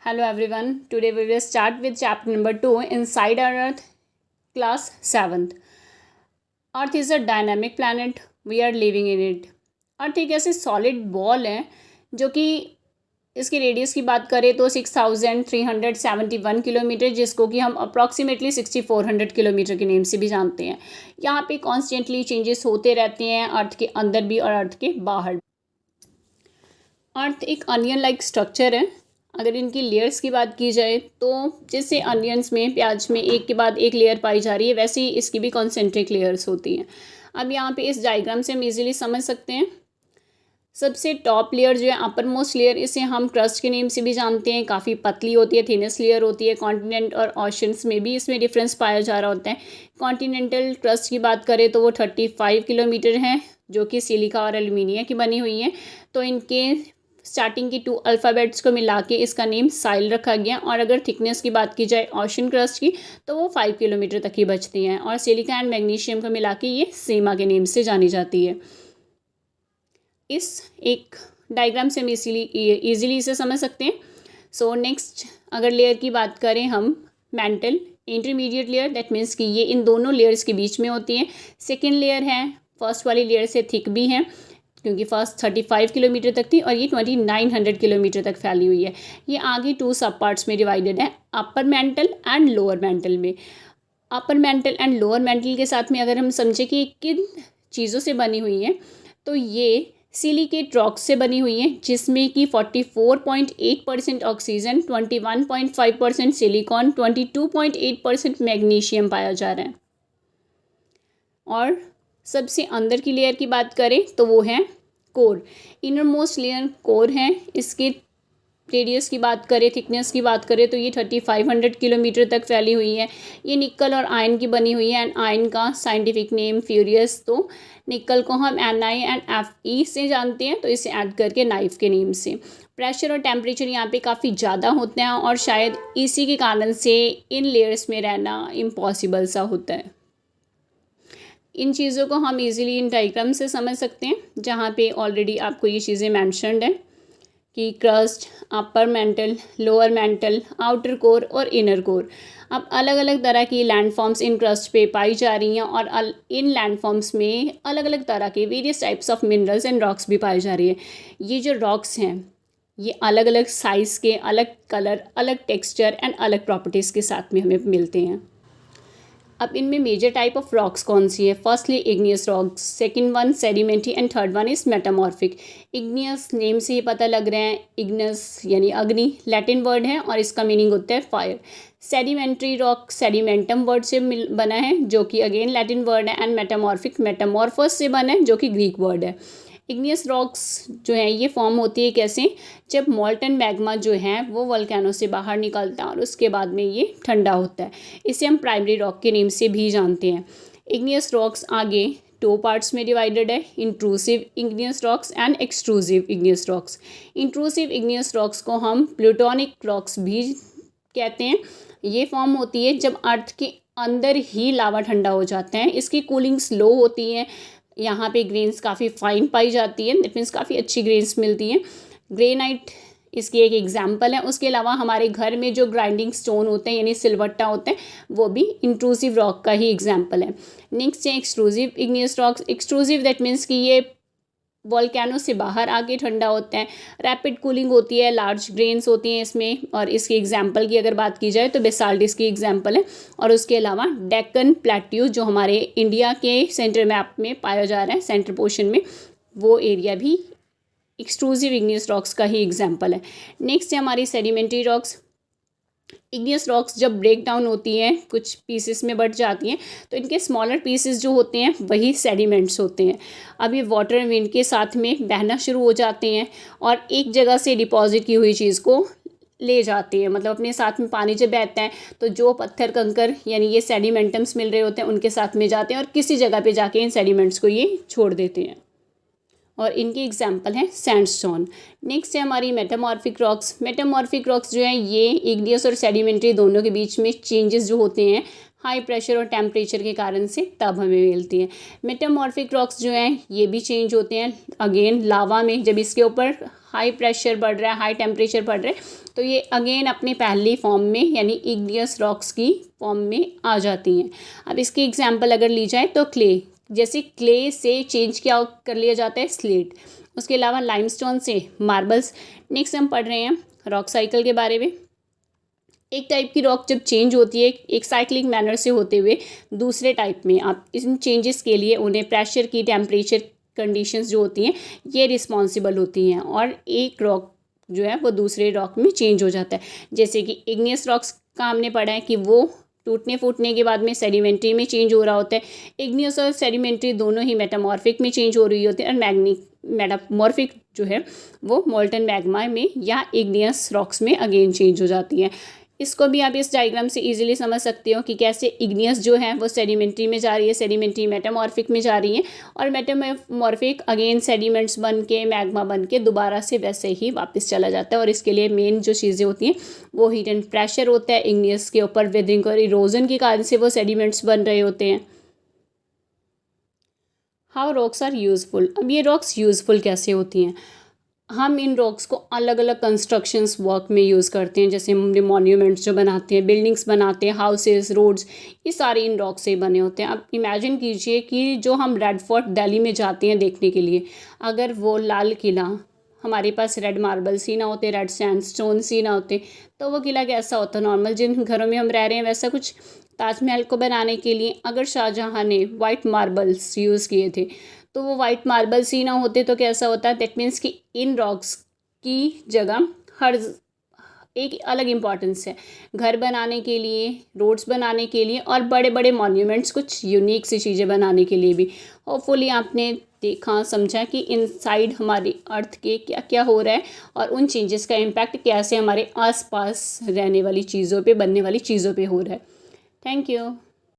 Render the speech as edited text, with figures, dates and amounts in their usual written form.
Hello everyone. Today we will start with chapter number 2 Inside our Earth, class 7th. Earth is a dynamic planet. We are living in it. अर्थ एक ऐसे solid ball है जो कि इसकी radius की बात करें तो 6371 किलोमीटर, जिसको कि हम अप्रॉक्सीमेटली 6400 किलोमीटर के नेम से भी जानते हैं। यहाँ पे कॉन्स्टेंटली चेंजेस होते रहते हैं अर्थ के अंदर भी और अर्थ के बाहर। अर्थ एक अनियन लाइक स्ट्रक्चर है। अगर इनकी लेयर्स की बात की जाए तो जैसे अनियंस में, प्याज में एक के बाद एक लेयर पाई जा रही है, वैसे ही इसकी भी कॉन्सेंट्रिक लेयर्स होती हैं। अब यहाँ पे इस डायग्राम से हम इजीली समझ सकते हैं। सबसे टॉप लेयर जो है अपर मोस्ट लेयर, इसे हम क्रस्ट के नेम से भी जानते हैं। काफ़ी पतली होती है, थिनेस्ट लेयर होती है। कॉन्टिनेंट और ओशंस में भी इसमें डिफरेंस पाया जा रहा होता है। कॉन्टिनेंटल क्रस्ट की बात करें तो वो 35 किलोमीटर है, जो कि सिलिका और एल्यूमिनियम की बनी हुई है। तो इनके स्टार्टिंग की 2 अल्फ़ाबेट्स को मिला के इसका नेम साइल रखा गया। और अगर थिकनेस की बात की जाए ओशन क्रस्ट की तो वो 5 किलोमीटर तक ही बचती हैं। और सिलिका एंड मैग्नीशियम को मिला के ये सीमा के नेम से जानी जाती है। इस एक डायग्राम से हम इजीली इसे समझ सकते हैं। सो नेक्स्ट अगर लेयर की बात करें हम, mental intermediate layer, that means कि ये इन दोनों लेयर्स के बीच में होती है। सेकेंड लेयर है, फर्स्ट वाली लेयर से थिक भी है क्योंकि फर्स्ट 35 किलोमीटर तक थी और ये 2900 किलोमीटर तक फैली हुई है। ये आगे 2 सब पार्ट्स में डिवाइडेड है, upper mantle and lower mantle में। Upper mantle and lower mantle के साथ में अगर हम समझें कि किन चीज़ों से बनी हुई है तो ये सिलिकेट रॉक्स से बनी हुई है, जिसमें कि 44.8% ऑक्सीजन, 21.5% सिलिकॉन, 22.8% मैग्नीशियम पाया जा रहा है। और सबसे अंदर की लेयर की बात करें तो वो है core. Inner most layer core है। इसके रेडियस की बात करें, थिकनेस की बात करें तो ये 3500 किलोमीटर तक फैली हुई है। ये निकल और आयन की बनी हुई है एंड आयन का साइंटिफिक नेम फ्यूरियस। तो निकल को हम Na एंड Fe से जानते हैं, तो इसे ऐड करके नाइफ के नेम से। प्रेशर और टेम्परेचर यहाँ पे काफ़ी ज़्यादा होते हैं और शायद इसी के कारण से इन लेयर्स में रहना इम्पॉसिबल सा होता है। इन चीज़ों को हम इजीली इन डायग्राम से समझ सकते हैं, जहाँ पे ऑलरेडी आपको ये चीज़ें मैंशनड है कि crust, upper mantle, lower mental, outer core और इनर कोर। अब अलग अलग तरह की लैंडफॉर्म्स इन क्रस्ट पे पाई जा रही हैं और इन लैंडफॉर्म्स में अलग अलग तरह के various types of minerals and rocks भी पाई जा रही है। ये जो रॉक्स हैं ये अलग अलग साइज़ के, अलग कलर, अलग टेक्सचर एंड अलग प्रॉपर्टीज़ के साथ में हमें मिलते हैं। अब इनमें मेजर टाइप ऑफ रॉक्स कौन सी है? Firstly igneous rocks, second one sedimentary and third one is metamorphic. Igneous name से ही पता लग रहा है, इग्नस यानी अग्नि लैटिन वर्ड है और इसका मीनिंग होता है fire. Sedimentary rock sedimentum word से बना है जो कि अगेन लैटिन वर्ड है। एंड मेटामॉर्फिक मेटामॉर्फस से बना है जो कि ग्रीक वर्ड है। इग्नियस रॉक्स जो है ये फॉर्म होती है कैसे? जब मॉल्टन मैग्मा जो है वो वोल्केनो से बाहर निकलता है और उसके बाद में ये ठंडा होता है। इसे हम प्राइमरी रॉक के नेम से भी जानते हैं। इग्नियस रॉक्स आगे 2 पार्ट्स में डिवाइडेड है, intrusive igneous rocks and extrusive igneous rocks. Intrusive igneous rocks को हम प्लूटोनिक रॉक्स भी कहते हैं। ये फॉर्म होती है जब अर्थ के अंदर ही लावा ठंडा हो जाता है। इसकी कूलिंग स्लो होती है। यहाँ पे ग्रेन्स काफ़ी फाइन पाई जाती है, दैट मीन्स काफ़ी अच्छी ग्रेन्स मिलती हैं। ग्रेनाइट इसकी एक एग्जांपल है। उसके अलावा हमारे घर में जो ग्राइंडिंग स्टोन होते हैं यानी सिलवट्टा होते हैं, वो भी इंट्रूसिव रॉक का ही एग्जांपल है। नेक्स्ट है extrusive igneous rocks. Extrusive that means कि ये वोल्केनो से बाहर आके ठंडा होता है, रैपिड कूलिंग होती है, लार्ज ग्रेन्स होती हैं इसमें। और इसकी एग्जांपल की अगर बात की जाए तो बेसाल्ट इसकी एग्जांपल है। और उसके अलावा डेक्कन प्लेट्यू जो हमारे इंडिया के सेंटर मैप में पाया जा रहा है, सेंटर पोर्शन में, वो एरिया भी एक्सट्रूसिव इग्नियस रॉक्स का ही एग्जांपल है। नेक्स्ट है हमारी सेडिमेंट्री रॉक्स। इग्नियस रॉक्स जब ब्रेक डाउन होती हैं, कुछ पीसेस में बट जाती हैं, तो इनके स्मॉलर पीसेस जो होते हैं वही सेडिमेंट्स होते हैं। अब ये वाटर विंड के साथ में बहना शुरू हो जाते हैं और एक जगह से डिपॉजिट की हुई चीज़ को ले जाते हैं। मतलब अपने साथ में पानी जब बहता है तो जो पत्थर कंकर यानी ये सेडिमेंटम्स मिल रहे होते हैं उनके साथ में जाते हैं और किसी जगह पे जाके इन सेडिमेंट्स को ये छोड़ देते हैं। और इनके एग्जाम्पल हैं सैंडस्टोन। नेक्स्ट है हमारी मेटामॉर्फिक रॉक्स। मेटामॉर्फिक रॉक्स जो है ये इग्नियस और सेडिमेंट्री दोनों के बीच में चेंजेस जो होते हैं हाई प्रेशर और टेम्परेचर के कारण से, तब हमें मिलती है। मेटामॉर्फिक रॉक्स जो हैं ये भी चेंज होते हैं अगेन लावा में, जब इसके ऊपर हाई प्रेशर बढ़ रहा है, हाई टेम्परेचर बढ़ रहा है, तो ये अगेन अपने पहली फॉर्म में यानी इग्नियस रॉक्स की फॉर्म में आ जाती हैं। अब इसकी एग्जांपल अगर ली जाए तो क्ले, जैसे क्ले से चेंज क्या कर लिया जाता है, स्लेट। उसके अलावा लाइमस्टोन से मार्बल्स। नेक्स्ट हम पढ़ रहे हैं रॉक साइकिल के बारे में। एक टाइप की रॉक जब चेंज होती है एक साइक्लिक मैनर से होते हुए दूसरे टाइप में, आप इन चेंजेस के लिए उन्हें प्रेशर की, टेम्परेचर कंडीशंस जो होती हैं ये रिस्पॉन्सिबल होती हैं, और एक रॉक जो है वो दूसरे रॉक में चेंज हो जाता है। जैसे कि इग्नियस रॉक्स का हमने पढ़ा है कि वो टूटने फूटने के बाद में सेडिमेंट्री में चेंज हो रहा होता है। इग्नियस और सेडिमेंट्री दोनों ही मेटामॉर्फिक में चेंज हो रही होती है, और मेटामॉर्फिक जो है वो मोल्टन मैग्मा में या इग्नियस रॉक्स में अगेन चेंज हो जाती है। इसको भी आप इस डायग्राम से इजीली समझ सकते हो कि कैसे इग्नियस जो है वो सेडिमेंट्री में जा रही है, सेडिमेंट्री मेटामॉर्फिक में जा रही है, और मेटामॉर्फिक अगेन सेडिमेंट्स बन के, मैग्मा बन के दोबारा से वैसे ही वापस चला जाता है। और इसके लिए मेन जो चीज़ें होती हैं वो हीट एंड प्रेशर होता है इग्नियस के ऊपर, वेदरिंग और इरोजन के कारण से वो सेडिमेंट्स बन रहे होते हैं। How rocks are useful. अब ये रॉक्स यूजफुल कैसे होती हैं, हम इन रॉक्स को अलग अलग कंस्ट्रक्शंस वर्क में यूज़ करते हैं। जैसे हम मॉन्यूमेंट्स जो बनाते हैं, बिल्डिंग्स बनाते हैं, हाउसेस, रोड्स, ये सारे इन रॉक से ही बने होते हैं। अब इमेजिन कीजिए कि जो हम रेड फोर्ट दिल्ली में जाते हैं देखने के लिए, अगर वो लाल किला हमारे पास रेड मार्बल्स ही ना होते, रेड सैंडस्टोन्स ही ना होते, तो वो किला कैसा होता। नॉर्मल जिन घरों में हम रह रहे हैं वैसा कुछ। ताजमहल को बनाने के लिए अगर शाहजहाँ ने वाइट मार्बल्स यूज़ किए थे, तो वो वाइट मार्बल्स ही ना होते तो कैसा होता है। दैट मीन्स कि इन रॉक्स की जगह हर एक अलग इम्पॉर्टेंस है घर बनाने के लिए, रोड्स बनाने के लिए, और बड़े बड़े मॉन्यूमेंट्स, कुछ यूनिक सी चीज़ें बनाने के लिए भी। होपफुली आपने देखा, समझा कि इनसाइड हमारी अर्थ के क्या क्या हो रहा है, और उन चेंजेस का इम्पैक्ट कैसे हमारे आसपास रहने वाली चीज़ों पे, बनने वाली चीज़ों पे हो रहा है। Thank you.